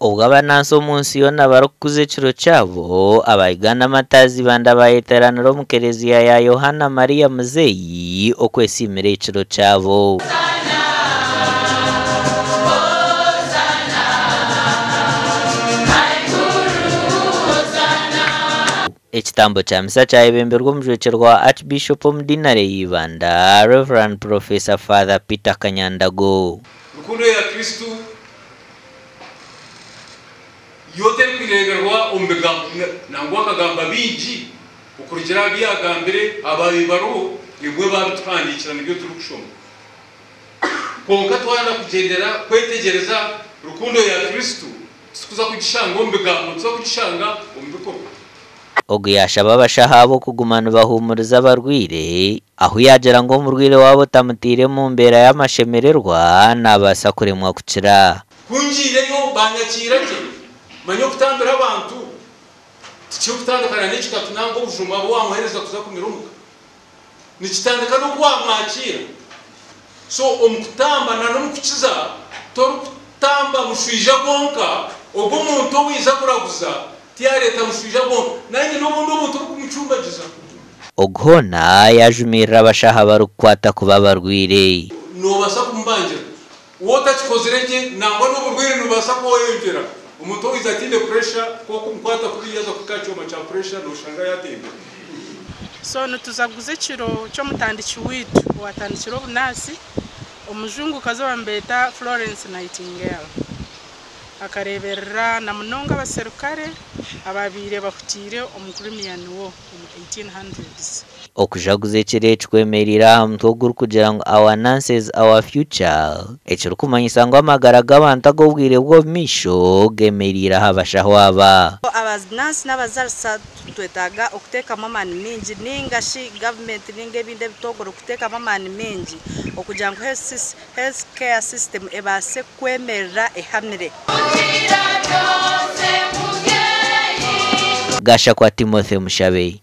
ubwo abananso munsi yona barukuze ciro cyabo abayigana matazi banda bayeteraniro mu kereziya ya Yohana Maria Muzeyi okwesimire ciro cyabo. Ekitambo cha misa cyayibemberwa mu jweke rwa Archbishop Mudinare yibanda Reverend Professor Father Peter Kanyandago. Rukundo ya Kristo yote kwiregerwa ombegambo nangwa kagamba bingi ukurikira byagambire ababibaro nimwe babitwandikira nibyo turi kushoma konka twana kugendera kwetegereza rukundo ya Kristo sikuza kugishanga ombegambo tuza kugishanga ombikorwa Oguyasha babashahabo kugumana bahumuriza abarwire aho yagera ngo murwire wabo tamutire mu mbera y'amashemererwa nabasa kuremwa kukira kungireyo banyakira ke manyo kutambira abantu cyo kutandukana n'ikikatunanga ubujuma bo wamuhereza kuza kumirumuka nikitandika no kwamwakira so omukutamba na nomukukiza torukutamba mushwija gonka ogo muntu wiza kuraguza tiareta mushwija gonka nanyi n'obundi omuntu kumucumbagiza Oghona yajumirira abashaha barukwata kuba barwire nobasa kumbangira wota kikozireke nangwa n'uburwire nobasa koyongera umuntu wiza tinde pressure ko kumkwata kuri yaza kukachoma cha pressure no shanga yatembe so nutuzaguze ciro cyo mutandiki witu watandikiro bunasi umujungu kazo mbeta Florence Nightingale akareberera na munonga baserukare ababire bakutire omukurimian wo mu 1800s okujaguze kirecwemerera mutoguru kugira ngo our nances our future ekiro kumanyisa ngo amagara g'abantu agobwire bwo misho gemerira habashaho aba abazinansi n'abazarisa twetaga okuteka mamani mingi ningashi government ninge binde bitogoro kuteka mamani mingi okugira ngo health care system ebase kwemerera ehamire gasha kwa Timothy Mushabe.